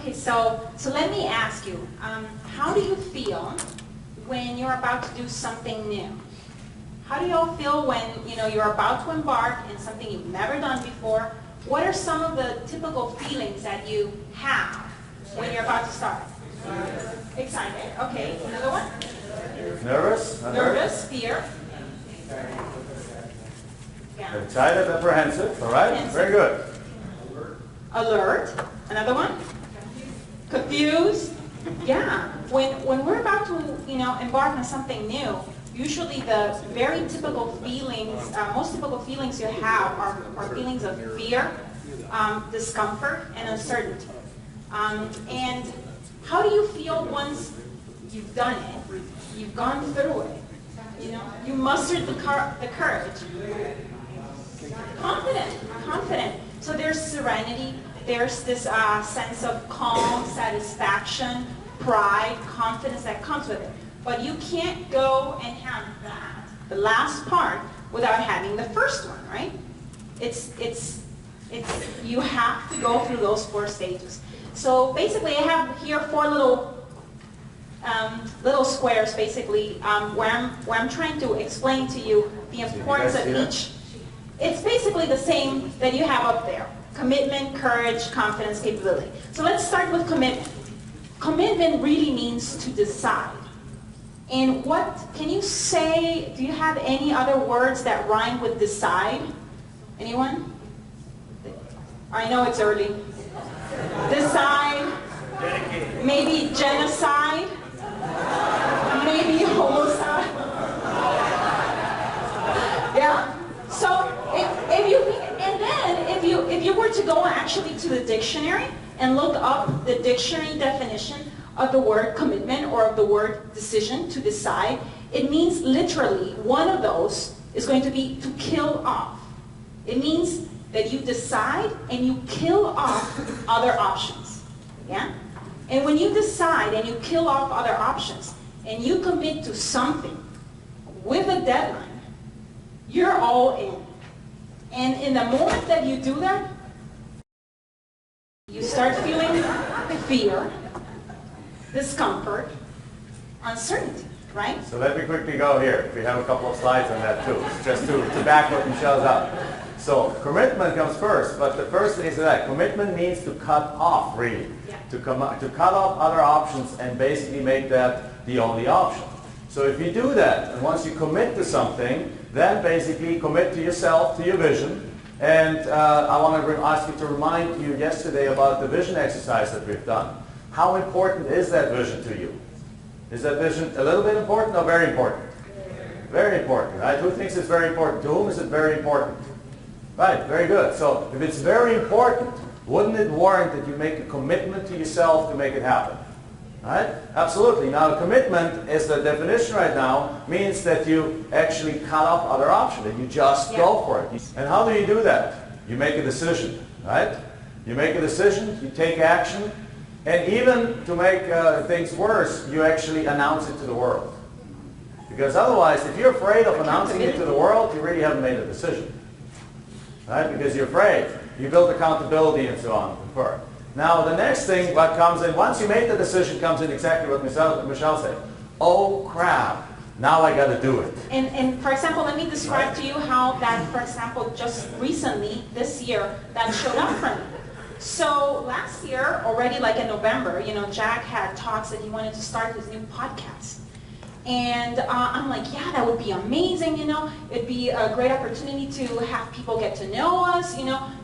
Okay, so let me ask you, how do you feel when you're about to do something new? How do you all feel when you're about to embark in something you've never done before? What are some of the typical feelings that you have when you're about to start? Excited. Okay, another one? Nervous. Nervous, fear. Yeah. Excited, apprehensive. All right, very good. Alert. Another one? Confused. Yeah. When we're about to embark on something new, usually the very typical feelings, most typical feelings you have are feelings of fear, discomfort, and uncertainty. And how do you feel once you've done it? You've gone through it. You mustered the courage. Confident. So there's serenity. There's this sense of calm, satisfaction, pride, confidence that comes with it. But you can't go and have that, the last part, without having the first one, right? You have to go through those 4 stages. So basically, I have here 4 little squares, basically, where I'm trying to explain to you the importance of each. It's basically the same that you have up there. Commitment, courage, confidence, capability. So let's start with commitment. Commitment really means to decide. And what can you say? Do you have any other words that rhyme with decide? Anyone? I know it's early. Decide. Maybe genocide. Maybe homicide. Yeah. So if you were to go actually to the dictionary and look up the dictionary definition of the word commitment or of the word decision, to decide, it means literally one of those is going to be to kill off. It means that you decide and you kill off other options. Yeah? And when you decide and you kill off other options and you commit to something with a deadline, you're all in. And in the moment that you do that, you start feeling fear, discomfort, uncertainty, right? So let me quickly go here. We have a couple of slides on that too, just to back what Michelle's up. So commitment comes first, but the first thing is that commitment means to cut off, really. Yeah. To cut off other options and basically make that the only option. So if you do that, and once you commit to something, then basically commit to yourself, to your vision. And I want to ask you to remind you yesterday about the vision exercise that we've done. How important is that vision to you? Is that vision a little bit important or very important? Very important, right? Who thinks it's very important? To whom is it very important? Right, very good. So if it's very important, wouldn't it warrant that you make a commitment to yourself to make it happen? Right? Absolutely. Now, a commitment, is the definition right now, means that you actually cut off other options, that you just go for it. And how do you do that? You make a decision, right? You make a decision, you take action, and even to make things worse, you actually announce it to the world. Because otherwise, if you're afraid of announcing it to the world, you really haven't made a decision. Right? Because you're afraid. You build accountability and so on and forth. Now, the next thing what comes in, once you make the decision, comes in exactly what Michelle said. Oh, crap. Now I got to do it. And for example, let me describe to you how that, for example, just recently, this year, that showed up for me. So last year, already like in November, Jack had talks that he wanted to start his new podcast. And I'm like, yeah, that would be amazing, It'd be a great opportunity to have people get to know us,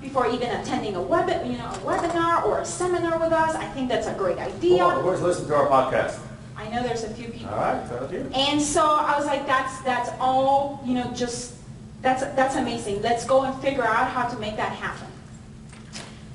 before even attending a webinar or a seminar with us. I think that's a great idea. Who's listening to our podcast? I know there's a few people. All right, thank you. And so I was like, that's all, that's amazing. Let's go and figure out how to make that happen.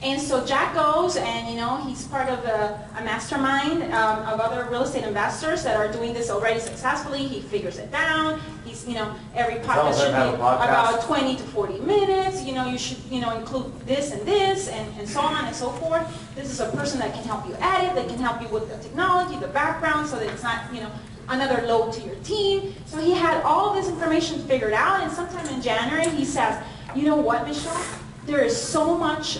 And so Jack goes and, he's part of a mastermind of other real estate investors that are doing this already successfully. He figures it down. He's, every podcast should be about 20 to 40 minutes. You should, include this and so on and so forth. This is a person that can help you edit, that can help you with the technology, the background, so that it's not, another load to your team. So he had all this information figured out, and sometime in January he says, you know what, Michelle? There is so much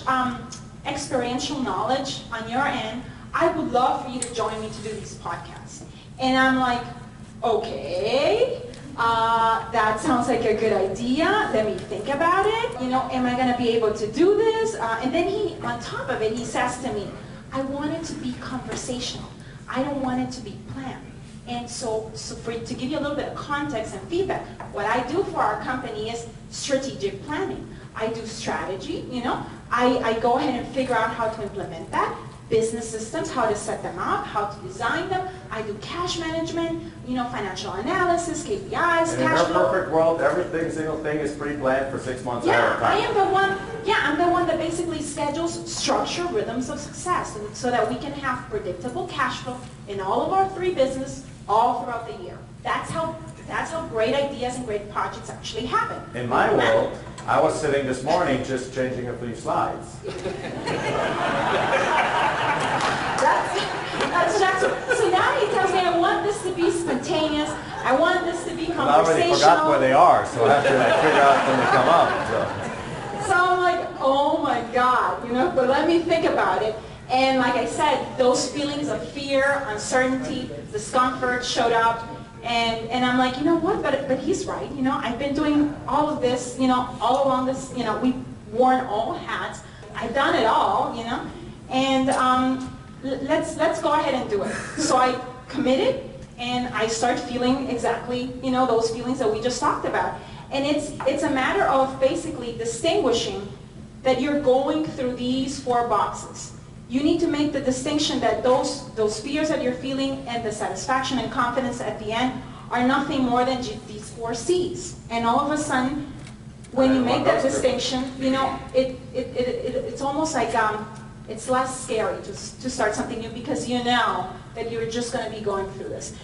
experiential knowledge on your end. I would love for you to join me to do these podcasts. And I'm like, okay, that sounds like a good idea. Let me think about it. You know, am I going to be able to do this? And then he, on top of it, he says to me, I want it to be conversational. I don't want it to be planned. And so to give you a little bit of context and feedback, what I do for our company is strategic planning. I do strategy, you know. I go ahead and figure out how to implement that. Business systems, how to set them up, how to design them. I do cash management, you know, financial analysis, KPIs, and cash in flow. our perfect world, every single thing is pre-planned for 6 months ahead of Yeah, time. I'm the one that basically schedules structure rhythms of success so that we can have predictable cash flow in all of our 3 businesses all throughout the year. That's how great ideas and great projects actually happen. In my world, I was sitting this morning just changing a few slides. That's Jackson. So now he tells me I want this to be spontaneous. I want this to be And conversational. I already forgot where they are, so I have to figure out when they come up. So I'm like, oh my God, you know, but let me think about it. And like I said, those feelings of fear, uncertainty, discomfort showed up. And I'm like, you know what, but he's right. You know, I've been doing all of this, you know, all along this, you know, we've worn all hats. I've done it all, you know. And let's go ahead and do it. So I committed, and I start feeling exactly, you know, those feelings that we just talked about. And it's a matter of basically distinguishing that you're going through these 4 boxes. You need to make the distinction that those fears that you're feeling and the satisfaction and confidence at the end are nothing more than these 4 C's. And all of a sudden, when you make that distinction, you know, it's almost like it's less scary to start something new because you know that you're just going to be going through this.